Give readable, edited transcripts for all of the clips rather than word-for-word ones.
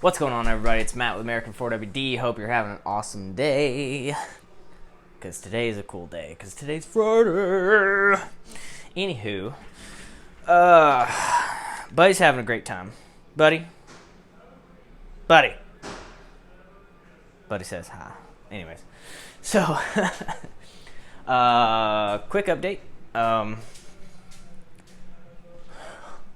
What's going on, everybody? It's Matt with American 4WD. Hope you're having an awesome day. Because today's a cool day. Because today's Friday. Anywho, Buddy's having a great time. Buddy? Buddy says hi. Anyways. So, quick update.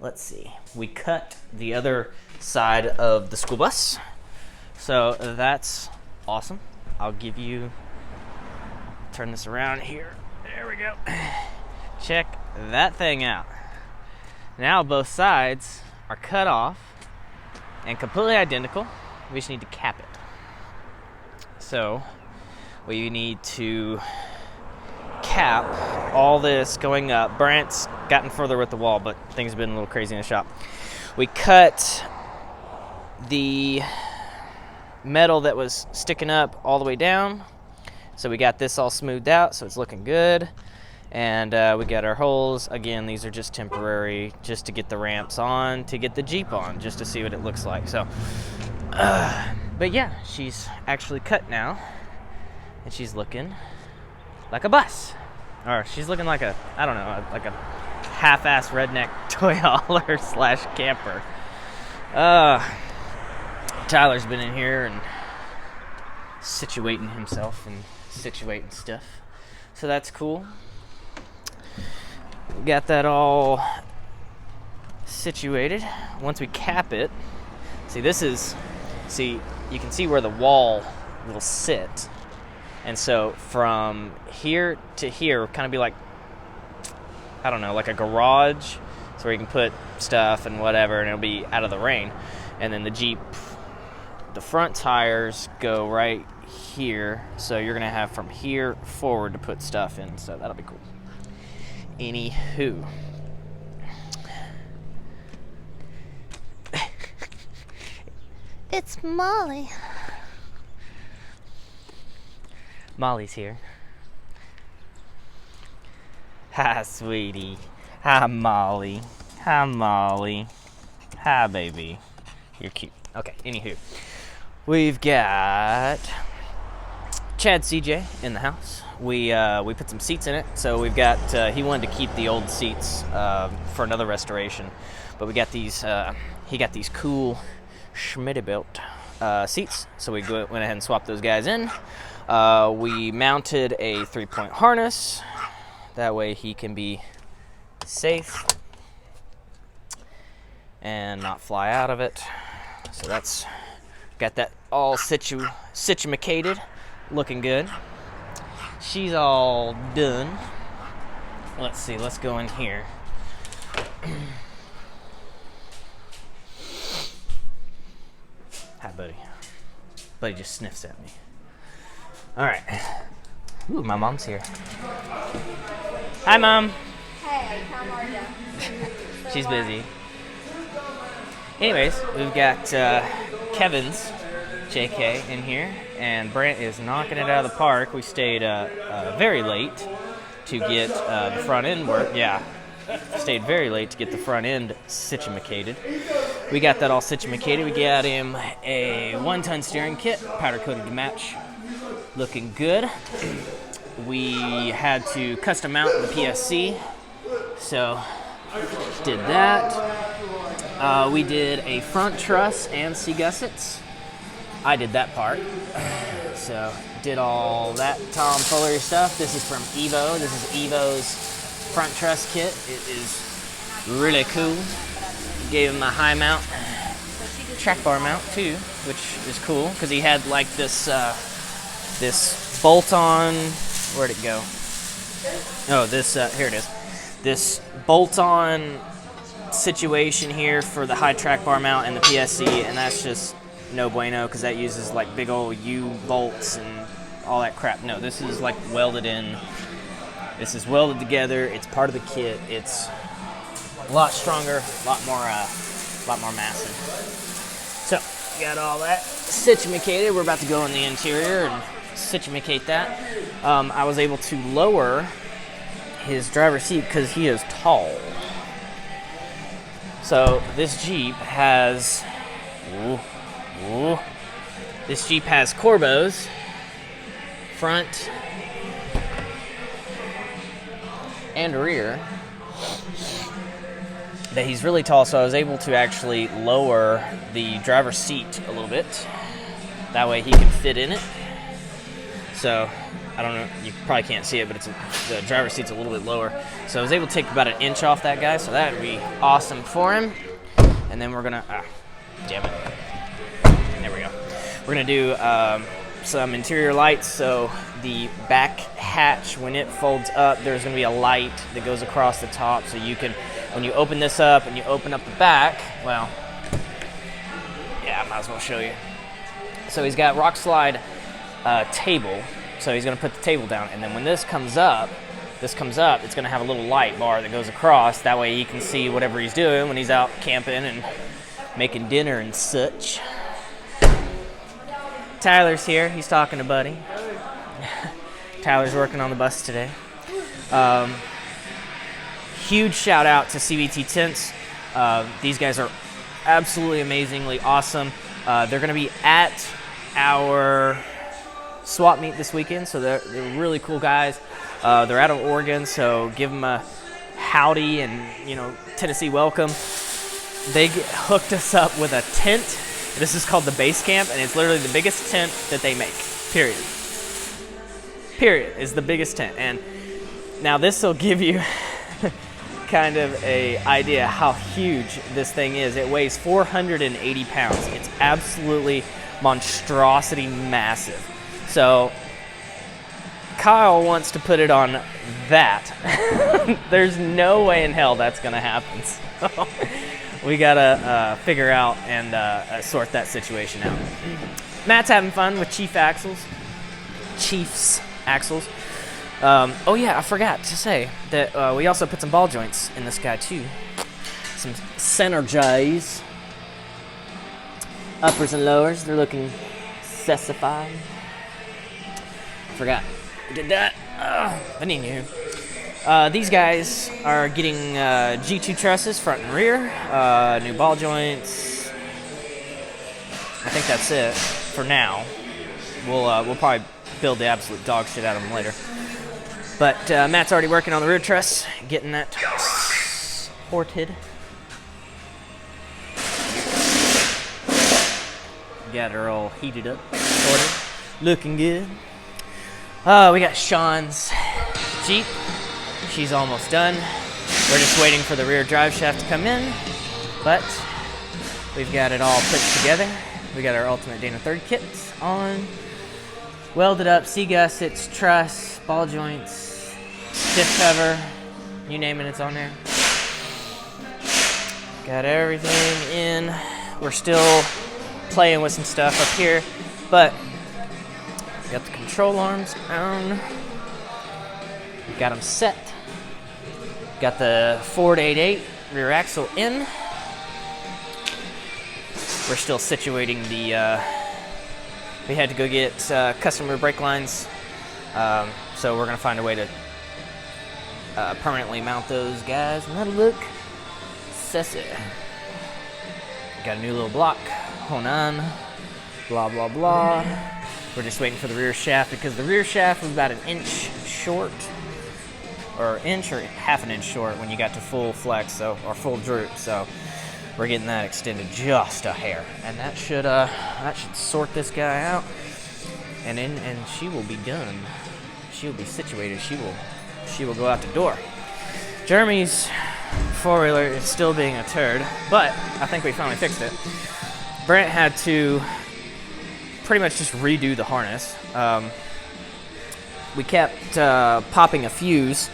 Let's see. We cut the other side of the school bus, so that's awesome. I'll give you, turn this around here. There we go. Check that thing out. Now both sides are cut off and completely identical. We just need to cap it. So we need to cap all this going up. Brant's gotten further with the wall, but things have been a little crazy in the shop. We cut the metal that was sticking up all the way down, so we got this all smoothed out, so it's looking good. And we got our holes. Again, these are just temporary, just to get the ramps on, to get the Jeep on, just to see what it looks like. So but yeah, she's actually cut now, and she's looking like a bus, or she's looking like a, I don't know, like a half-ass redneck toy hauler slash camper. Tyler's been in here and situating himself and situating stuff, so that's cool. We got that all situated. Once we cap it, see, you can see where the wall will sit. And so from here to here, kind of be like, I don't know, like a garage, so where you can put stuff and whatever, and it'll be out of the rain. And then the Jeep, the front tires go right here, so you're gonna have from here forward to put stuff in, so that'll be cool. Anywho. It's Molly. Molly's here. Hi, sweetie. Hi, Molly. Hi, Molly. Hi, baby. You're cute. Okay, anywho. We've got Chad CJ in the house. We put some seats in it. So we've got, he wanted to keep the old seats for another restoration. But we got these, he got these cool Schmidt-built seats. So we went ahead and swapped those guys in. We mounted a 3-point harness. That way he can be safe and not fly out of it. So that's, got that all situated, looking good. She's all done. Let's see, let's go in here. Hi, buddy. Buddy just sniffs at me. All right. Ooh, my mom's here. Hi, Mom. Hey, how are you? She's busy. Anyways, we've got Kevin's JK in here, and Brant is knocking it out of the park. We stayed very late to get the front end work. Yeah, stayed very late to get the front end situated. We got that all situated. We got him a 1-ton steering kit, powder coated to match. Looking good. We had to custom mount the PSC, so did that. We did a front truss and C-gussets. I did that part. So did all that tomfoolery stuff. This is from Evo. This is Evo's front truss kit. It is really cool. Gave him a high mount, track bar mount too, which is cool because he had like this this bolt-on, where'd it go? Oh, this, here it is. This bolt-on situation here for the high track bar mount and the PSC, and that's just no bueno because that uses like big old U-bolts and all that crap. No, this is like welded in. This is welded together. It's part of the kit. It's a lot stronger, a lot more massive. So, got all that situated. We're about to go in the interior and situate that. I was able to lower his driver's seat because he is tall. So this Jeep has Ooh. This Jeep has Corbos, front and rear. That he's really tall, so I was able to actually lower the driver's seat a little bit. That way he can fit in it. So, I don't know, you probably can't see it, but the driver's seat's a little bit lower. So I was able to take about an inch off that guy, so that would be awesome for him. And then we're gonna, damn it. There we go. We're gonna do some interior lights, so the back hatch, when it folds up, there's gonna be a light that goes across the top, so you can, when you open this up and you open up the back, well, yeah, I might as well show you. So he's got rock slide table, so he's gonna put the table down, and then when this comes up, it's gonna have a little light bar that goes across. That way he can see whatever he's doing when he's out camping and making dinner and such. Tyler's here, he's talking to Buddy. Tyler's working on the bus today. Huge shout out to CBT Tents. These guys are absolutely amazingly awesome. They're gonna be at our swap meet this weekend, so they're really cool guys. They're out of Oregon, so give them a howdy and, Tennessee welcome. They hooked us up with a tent. This is called the Base Camp, and it's literally the biggest tent that they make, period. Period is the biggest tent. And now this will give you kind of a idea how huge this thing is. It weighs 480 pounds. It's absolutely monstrosity massive. So Kyle wants to put it on that. There's no way in hell that's gonna happen. So we gotta figure out and sort that situation out. Matt's having fun with Chief's axles. Oh yeah, I forgot to say that we also put some ball joints in this guy too. Some center J's. Uppers and lowers, they're looking sessified. Forgot. Did that. I need you. These guys are getting G2 trusses, front and rear, new ball joints. I think that's it for now. We'll probably build the absolute dog shit out of them later. But Matt's already working on the rear truss, getting that ported. Got her all heated up, sorted, looking good. We got Sean's Jeep. She's almost done. We're just waiting for the rear drive shaft to come in, but we've got it all put together. We got our Ultimate Dana 3rd kit on, welded up, C-gussets, truss, ball joints, stiff cover, you name it, it's on there. Got everything in. We're still playing with some stuff up here, but got the control arms on. Got them set. Got the Ford 8.8 rear axle in. We're still situating the, we had to go get customer brake lines, so we're gonna find a way to permanently mount those guys, and that'll look sassy. Got a new little block, hold on, blah, blah, blah. We're just waiting for the rear shaft because the rear shaft was about an inch short, or inch or half an inch short when you got to full flex, or full droop. So we're getting that extended just a hair, and that should sort this guy out, and she will be done. She will be situated. She will go out the door. Jeremy's 4-wheeler is still being a turd, but I think we finally fixed it. Brent had to pretty much just redo the harness. We kept popping a fuse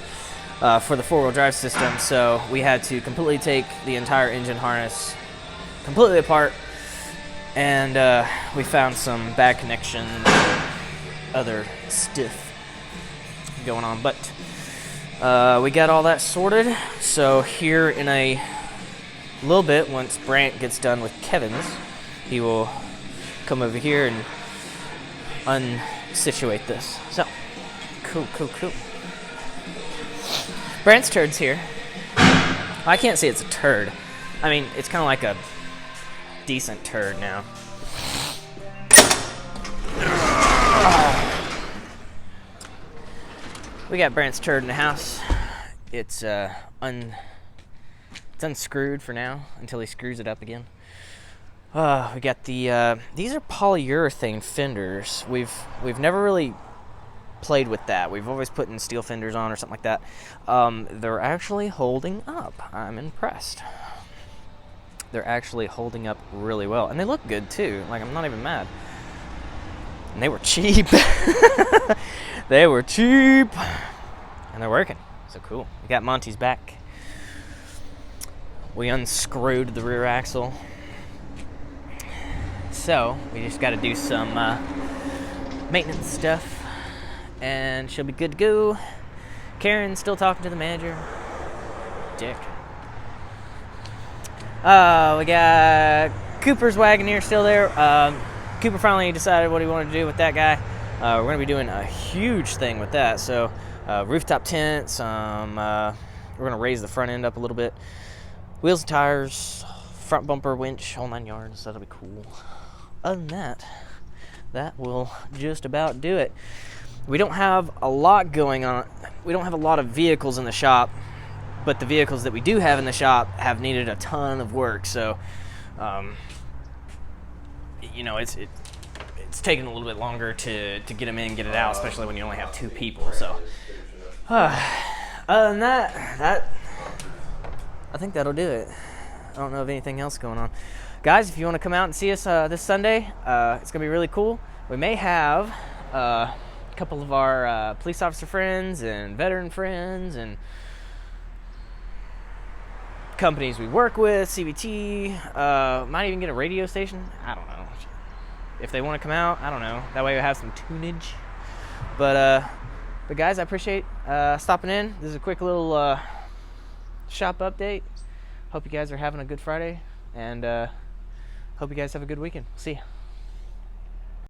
for the 4-wheel drive system, so we had to completely take the entire engine harness completely apart, and we found some bad connections and other stuff going on, but we got all that sorted. So here in a little bit, once Brant gets done with Kevin's, he will come over here and unsituate this. So cool. Brant's turd's here. I can't say it's a turd. I mean, it's kind of like a decent turd now. We got Brant's turd in the house. It's unscrewed for now until he screws it up again. We got the these are polyurethane fenders. We've never really played with that. We've always put in steel fenders on or something like that. They're actually holding up. I'm impressed. They're actually holding up really well, and they look good too. Like, I'm not even mad. And they were cheap. They were cheap, and they're working. So cool. We got Monty's back. We unscrewed the rear axle. So we just got to do some maintenance stuff, and she'll be good to go. Karen's still talking to the manager. Dick. We got Cooper's Wagoneer still there. Cooper finally decided what he wanted to do with that guy. We're going to be doing a huge thing with that. So rooftop tents. We're going to raise the front end up a little bit. Wheels and tires, front bumper, winch, whole 9 yards. That'll be cool. Other than that, that will just about do it. We don't have a lot going on. We don't have a lot of vehicles in the shop, but the vehicles that we do have in the shop have needed a ton of work. So, it's taken a little bit longer to get them in, get it out, especially when you only have 2 people. So, other than that, I think that'll do it. I don't know of anything else going on. Guys, if you want to come out and see us this Sunday, it's going to be really cool. We may have a couple of our police officer friends and veteran friends and companies we work with, CBT, might even get a radio station. I don't know. If they want to come out, I don't know. That way we have some tunage. But guys, I appreciate stopping in. This is a quick little shop update. Hope you guys are having a good Friday, and hope you guys have a good weekend. See ya.